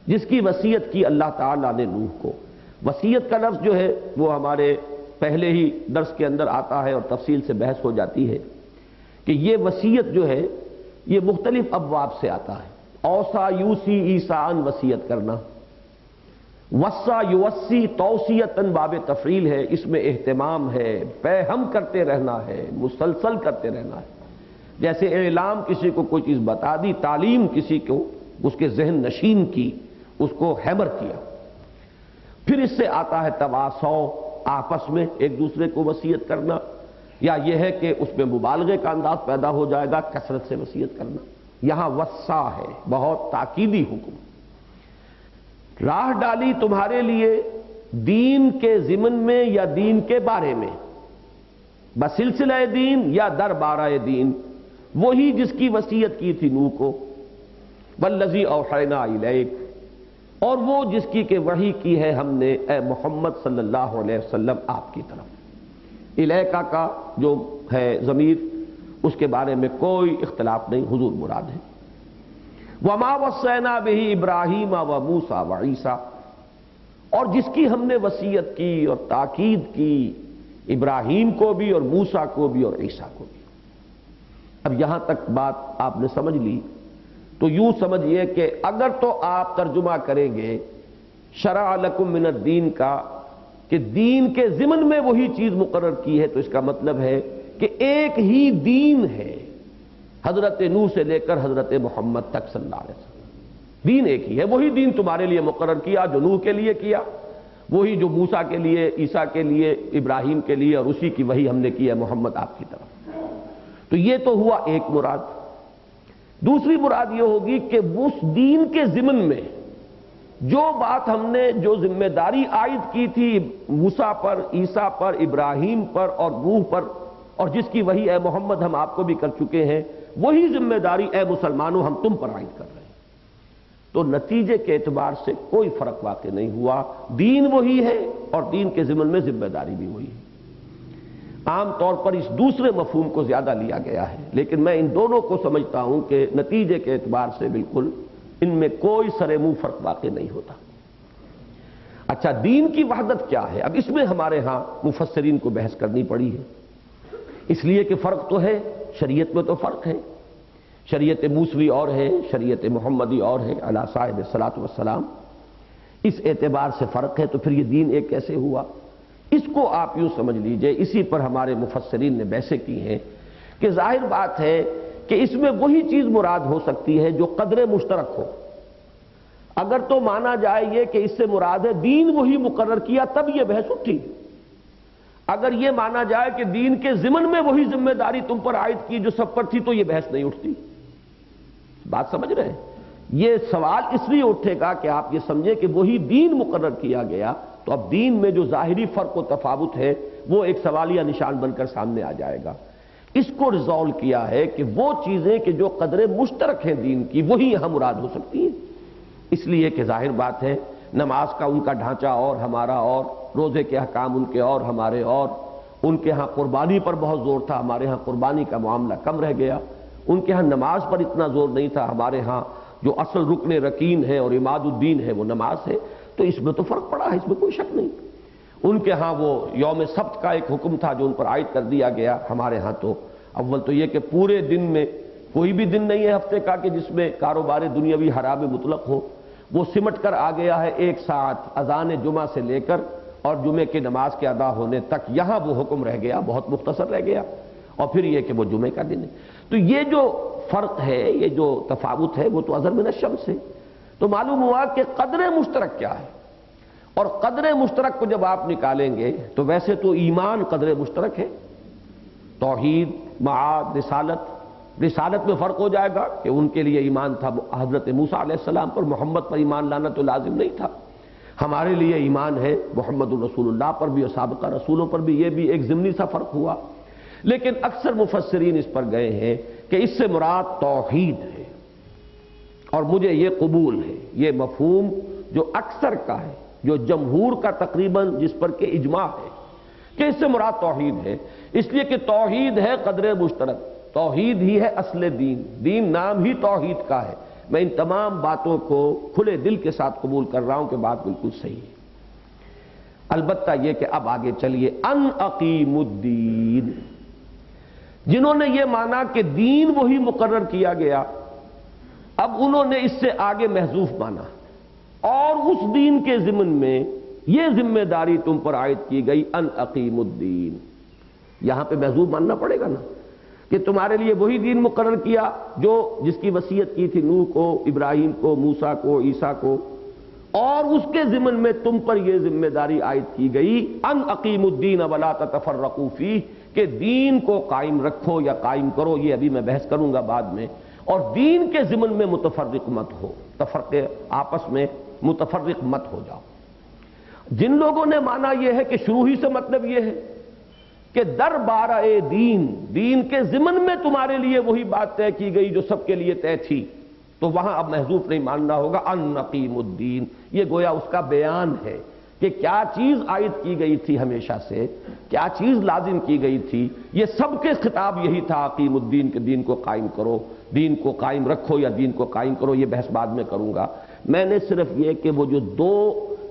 جس کی وصیت کی اللہ تعالیٰ نے نوح کو۔ وصیت کا لفظ جو ہے وہ ہمارے پہلے ہی درس کے اندر آتا ہے اور تفصیل سے بحث ہو جاتی ہے کہ یہ وصیت جو ہے یہ مختلف ابواب سے آتا ہے۔ اوصا یوسی ایسان، وصیت کرنا، وصا یوصی توصیتاً باب تفعیل ہے، اس میں اہتمام ہے، پیہم کرتے رہنا ہے، مسلسل کرتے رہنا ہے۔ جیسے اعلام کسی کو کوئی چیز بتا دی، تعلیم کسی کو اس کے ذہن نشین کی، اس کو ہیمر کیا۔ پھر اس سے آتا ہے تواصو، آپس میں ایک دوسرے کو وصیت کرنا، یا یہ ہے کہ اس میں مبالغے کا انداز پیدا ہو جائے گا، کثرت سے وصیت کرنا۔ یہاں وصا ہے، بہت تاکیدی حکم۔ راہ ڈالی تمہارے لیے دین کے ضمن میں یا دین کے بارے میں، بسلسلہ دین یا دربارہ دین، وہی جس کی وصیت کی تھی نوح کو، والذی اوحینا الیک، اور وہ جس کی کہ وحی کی ہے ہم نے اے محمد صلی اللہ علیہ وسلم آپ کی طرف۔ الیکا کا جو ہے ضمیر، اس کے بارے میں کوئی اختلاف نہیں، حضور مراد ہے۔ وما وصینا بہ ابراہیم و موسیٰ و عیسیٰ، اور جس کی ہم نے وصیت کی اور تاکید کی ابراہیم کو بھی اور موسیٰ کو بھی اور عیسیٰ کو بھی۔ اب یہاں تک بات آپ نے سمجھ لی تو یوں سمجھیے کہ اگر تو آپ ترجمہ کریں گے شرع لکم من الدین کا کہ دین کے ضمن میں وہی چیز مقرر کی ہے، تو اس کا مطلب ہے کہ ایک ہی دین ہے حضرت نوح سے لے کر حضرت محمد تک صلی اللہ علیہ وسلم، دین ایک ہی ہے، وہی دین تمہارے لیے مقرر کیا جو نوح کے لیے کیا، وہی جو موسیٰ کے لیے، عیسیٰ کے لیے، ابراہیم کے لیے، اور اسی کی وہی ہم نے کی ہے محمد آپ کی طرف۔ تو یہ تو ہوا ایک مراد۔ دوسری مراد یہ ہوگی کہ اس دین کے ضمن میں جو بات ہم نے، جو ذمہ داری عائد کی تھی موسیٰ پر، عیسیٰ پر، ابراہیم پر اور نوح پر، اور جس کی وہی اے محمد ہم آپ کو بھی کر چکے ہیں، وہی ذمہ داری اے مسلمانوں ہم تم پر عائد کر رہے ہیں۔ تو نتیجے کے اعتبار سے کوئی فرق واقع نہیں ہوا، دین وہی ہے اور دین کے ضمن میں ذمہ داری بھی وہی ہے۔ عام طور پر اس دوسرے مفہوم کو زیادہ لیا گیا ہے، لیکن میں ان دونوں کو سمجھتا ہوں کہ نتیجے کے اعتبار سے بالکل ان میں کوئی سر منہ فرق واقع نہیں ہوتا۔ اچھا، دین کی وحدت کیا ہے؟ اب اس میں ہمارے ہاں مفسرین کو بحث کرنی پڑی ہے، اس لیے کہ فرق تو ہے، شریعت میں تو فرق ہے، شریعت موسوی اور ہے، شریعت محمدی اور ہے علی صاحب الصلاۃ والسلام، اس اعتبار سے فرق ہے، تو پھر یہ دین ایک کیسے ہوا؟ اس کو آپ یوں سمجھ لیجئے، اسی پر ہمارے مفسرین نے بحثیں کی ہیں کہ ظاہر بات ہے کہ اس میں وہی چیز مراد ہو سکتی ہے جو قدر مشترک ہو۔ اگر تو مانا جائے یہ کہ اس سے مراد ہے دین وہی مقرر کیا، تب یہ بحث اٹھی۔ اگر یہ مانا جائے کہ دین کے ضمن میں وہی ذمہ داری تم پر عائد کی جو سب پر تھی، تو یہ بحث نہیں اٹھتی۔ بات سمجھ رہے ہیں؟ یہ سوال اس لیے اٹھے گا کہ آپ یہ سمجھیں کہ وہی دین مقرر کیا گیا، تو اب دین میں جو ظاہری فرق و تفاوت ہے وہ ایک سوالیہ نشان بن کر سامنے آ جائے گا۔ اس کو ریزالو کیا ہے کہ وہ چیزیں کہ جو قدر مشترک ہیں دین کی، وہی یہاں مراد ہو سکتی ہیں۔ اس لیے کہ ظاہر بات ہے نماز کا ان کا ڈھانچہ اور ہمارا اور، روزے کے احکام ان کے اور ہمارے اور، ان کے ہاں قربانی پر بہت زور تھا، ہمارے ہاں قربانی کا معاملہ کم رہ گیا، ان کے ہاں نماز پر اتنا زور نہیں تھا، ہمارے ہاں جو اصل رکن رکین ہے اور عماد الدین ہے وہ نماز ہے۔ تو اس میں تو فرق پڑا ہے، اس میں کوئی شک نہیں۔ ان کے ہاں وہ یوم سبت کا ایک حکم تھا جو ان پر عائد کر دیا گیا، ہمارے ہاں تو اول تو یہ کہ پورے دن میں کوئی بھی دن نہیں ہے ہفتے کا کہ جس میں کاروبار دنیاوی حرام مطلق ہو، وہ سمٹ کر آ گیا ہے ایک ساتھ اذان جمعہ سے لے کر اور جمعے کی نماز کے ادا ہونے تک، یہاں وہ حکم رہ گیا، بہت مختصر رہ گیا، اور پھر یہ کہ وہ جمعے کا دن ہے۔ تو یہ جو فرق ہے، یہ جو تفاوت ہے، وہ تو اظہر من الشمس ہے۔ تو معلوم ہوا کہ قدر مشترک کیا ہے، اور قدر مشترک کو جب آپ نکالیں گے تو ویسے تو ایمان قدر مشترک ہے، توحید، معاد، رسالت میں فرق ہو جائے گا کہ ان کے لیے ایمان تھا حضرت موسیٰ علیہ السلام پر، محمد پر ایمان لانا تو لازم نہیں تھا۔ ہمارے لیے ایمان ہے محمد الرسول اللہ پر بھی اور سابقہ رسولوں پر بھی، یہ بھی ایک ضمنی سا فرق ہوا۔ لیکن اکثر مفسرین اس پر گئے ہیں کہ اس سے مراد توحید ہے، اور مجھے یہ قبول ہے، یہ مفہوم جو اکثر کا ہے، جو جمہور کا تقریباً جس پر کہ اجماع ہے کہ اس سے مراد توحید ہے، اس لیے کہ توحید ہے قدر مشترک، توحید ہی ہے اصل دین، دین نام ہی توحید کا ہے۔ میں ان تمام باتوں کو کھلے دل کے ساتھ قبول کر رہا ہوں کہ بات بالکل صحیح ہے۔ البتہ یہ کہ اب آگے چلیے، ان اقیم الدین، جنہوں نے یہ مانا کہ دین وہی مقرر کیا گیا، اب انہوں نے اس سے آگے محذوف مانا، اور اس دین کے ضمن میں یہ ذمہ داری تم پر عائد کی گئی، ان اقیم الدین۔ یہاں پہ محذوف ماننا پڑے گا نا، کہ تمہارے لیے وہی دین مقرر کیا جو جس کی وصیت کی تھی نوح کو، ابراہیم کو، موسیٰ کو، عیسیٰ کو، اور اس کے ضمن میں تم پر یہ ذمہ داری عائد کی گئی، ان اقیم الدین ولا تتفرقوا فیہ، کہ دین کو قائم رکھو یا قائم کرو، یہ ابھی میں بحث کروں گا بعد میں، اور دین کے ضمن میں متفرق مت ہو، تفرقے آپس میں متفرق مت ہو جاؤ۔ جن لوگوں نے مانا یہ ہے کہ شروع ہی سے مطلب یہ ہے کہ در بارہ دین، دین کے ضمن میں تمہارے لیے وہی بات طے کی گئی جو سب کے لیے طے تھی، تو وہاں اب محذوف نہیں ماننا ہوگا، ان اقیم الدین، یہ گویا اس کا بیان ہے کہ کیا چیز عائد کی گئی تھی ہمیشہ سے، کیا چیز لازم کی گئی تھی، یہ سب کے خطاب یہی تھا، اقیم الدین، کے دین کو قائم کرو، دین کو قائم رکھو یا دین کو قائم کرو، یہ بحث بعد میں کروں گا۔ میں نے صرف یہ کہ وہ جو دو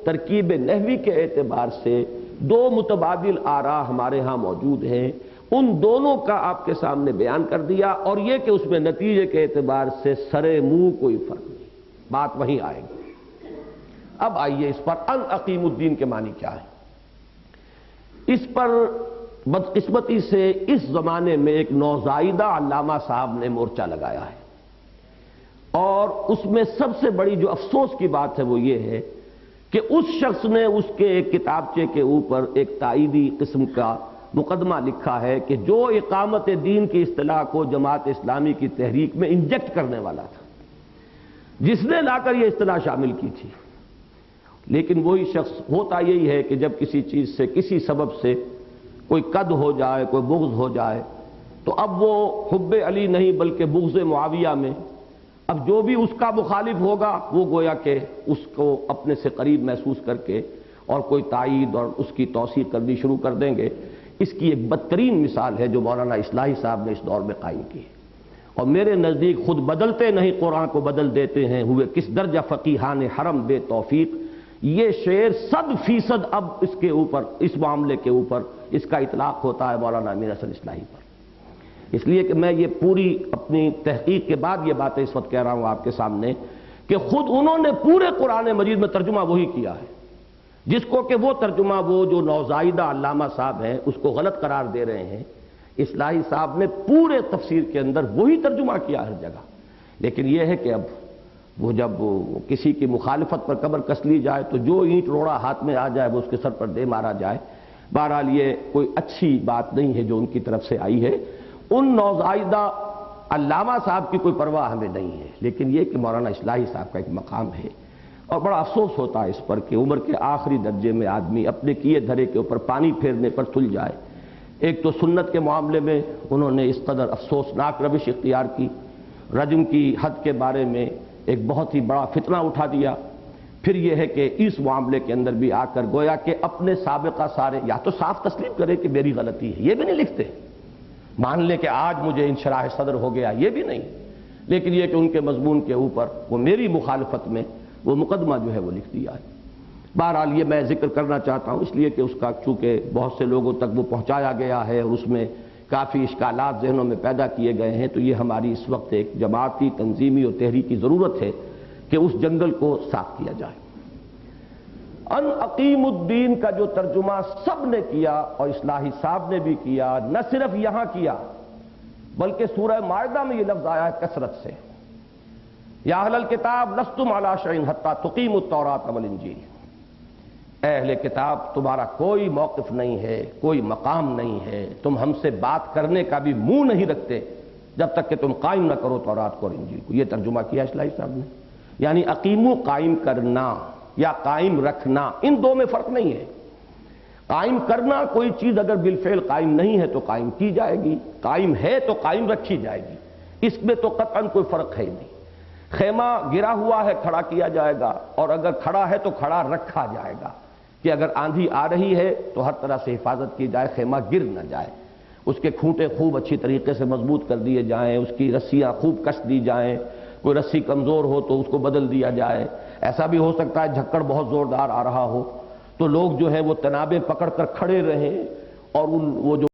ترکیب نحوی کے اعتبار سے دو متبادل آراء ہمارے ہاں موجود ہیں، ان دونوں کا آپ کے سامنے بیان کر دیا، اور یہ کہ اس میں نتیجے کے اعتبار سے سرے منہ کوئی فرق نہیں، بات وہیں آئے گی۔ اب آئیے اس پر ان اقیم الدین کے معنی کیا ہے۔ اس پر بدقسمتی سے اس زمانے میں ایک نوزائیدہ علامہ صاحب نے مورچہ لگایا ہے، اور اس میں سب سے بڑی جو افسوس کی بات ہے وہ یہ ہے کہ اس شخص نے اس کے ایک کتابچے کے اوپر ایک تائیدی قسم کا مقدمہ لکھا ہے کہ جو اقامت دین کی اصطلاح کو جماعت اسلامی کی تحریک میں انجیکٹ کرنے والا تھا، جس نے لا کر یہ اصطلاح شامل کی تھی، لیکن وہی شخص ہوتا یہی ہے کہ جب کسی چیز سے کسی سبب سے کوئی قد ہو جائے، کوئی بغض ہو جائے، تو اب وہ حب علی نہیں بلکہ بغض معاویہ میں اب جو بھی اس کا مخالف ہوگا وہ گویا کہ اس کو اپنے سے قریب محسوس کر کے اور کوئی تائید اور اس کی توثیق کرنی شروع کر دیں گے۔ اس کی ایک بدترین مثال ہے جو مولانا اصلاحی صاحب نے اس دور میں قائم کی ہے، اور میرے نزدیک خود بدلتے نہیں قرآن کو بدل دیتے ہیں، ہوئے کس درجہ فقیہان حرم بے توفیق، یہ شعر 100% اب اس کے اوپر، اس معاملے کے اوپر اس کا اطلاق ہوتا ہے مولانا امین حسن اصلاحی پر۔ اس لیے کہ میں یہ پوری اپنی تحقیق کے بعد یہ باتیں اس وقت کہہ رہا ہوں آپ کے سامنے کہ خود انہوں نے پورے قرآن مجید میں ترجمہ وہی کیا ہے، جس کو کہ وہ ترجمہ وہ جو نوزائیدہ علامہ صاحب ہیں اس کو غلط قرار دے رہے ہیں، اصلاحی صاحب نے پورے تفسیر کے اندر وہی ترجمہ کیا ہر جگہ۔ لیکن یہ ہے کہ اب وہ جب کسی کی مخالفت پر کمر کس لی جائے تو جو اینٹ روڑا ہاتھ میں آ جائے وہ اس کے سر پر دے مارا جائے۔ بہرحال یہ کوئی اچھی بات نہیں ہے جو ان کی طرف سے آئی ہے، ان نوزائیدہ علامہ صاحب کی کوئی پرواہ ہمیں نہیں ہے، لیکن یہ کہ مولانا اصلاحی صاحب کا ایک مقام ہے، اور بڑا افسوس ہوتا ہے اس پر کہ عمر کے آخری درجے میں آدمی اپنے کیے دھرے کے اوپر پانی پھیرنے پر تل جائے۔ ایک تو سنت کے معاملے میں انہوں نے اس قدر افسوسناک روش اختیار کی، رجم کی حد کے بارے میں ایک بہت ہی بڑا فتنہ اٹھا دیا، پھر یہ ہے کہ اس معاملے کے اندر بھی آ کر گویا کہ اپنے سابقہ سارے یا تو صاف تسلیم کرے کہ میری غلطی ہے، یہ بھی نہیں لکھتے، مان لے کہ آج مجھے انشراح صدر ہو گیا، یہ بھی نہیں، لیکن یہ کہ ان کے مضمون کے اوپر وہ میری مخالفت میں وہ مقدمہ جو ہے وہ لکھ دیا ہے۔ بہرحال یہ میں ذکر کرنا چاہتا ہوں اس لیے کہ اس کا چونکہ بہت سے لوگوں تک وہ پہنچایا گیا ہے اور اس میں کافی اشکالات ذہنوں میں پیدا کیے گئے ہیں، تو یہ ہماری اس وقت ایک جماعتی، تنظیمی اور تحریکی ضرورت ہے کہ اس جنگل کو صاف کیا جائے۔ ان اقیم الدین کا جو ترجمہ سب نے کیا اور اصلاحی صاحب نے بھی کیا، نہ صرف یہاں کیا بلکہ سورہ مائدہ میں یہ لفظ آیا ہے کثرت سے، یا اہل الکتاب لستم علی شیء حتی تقیموا التوراۃ والانجیل، اے اہل کتاب تمہارا کوئی موقف نہیں ہے، کوئی مقام نہیں ہے، تم ہم سے بات کرنے کا بھی منہ نہیں رکھتے جب تک کہ تم قائم نہ کرو تورات کو اور انجیل کو۔ یہ ترجمہ کیا اصلاحی صاحب نے، یعنی اقیمو قائم کرنا یا قائم رکھنا، ان دو میں فرق نہیں ہے۔ قائم کرنا کوئی چیز اگر بالفعل قائم نہیں ہے تو قائم کی جائے گی، قائم ہے تو قائم رکھی جائے گی، اس میں تو قطعاً کوئی فرق ہے ہی نہیں۔ خیمہ گرا ہوا ہے کھڑا کیا جائے گا، اور اگر کھڑا ہے تو کھڑا رکھا جائے گا کہ اگر آندھی آ رہی ہے تو ہر طرح سے حفاظت کی جائے، خیمہ گر نہ جائے، اس کے کھوٹے خوب اچھی طریقے سے مضبوط کر دیے جائیں، اس کی رسیاں خوب کس دی جائیں، کوئی رسی کمزور ہو تو اس کو بدل دیا جائے۔ ایسا بھی ہو سکتا ہے جھکڑ بہت زوردار آ رہا ہو تو لوگ جو ہے وہ تنابیں پکڑ کر کھڑے رہیں اور وہ جو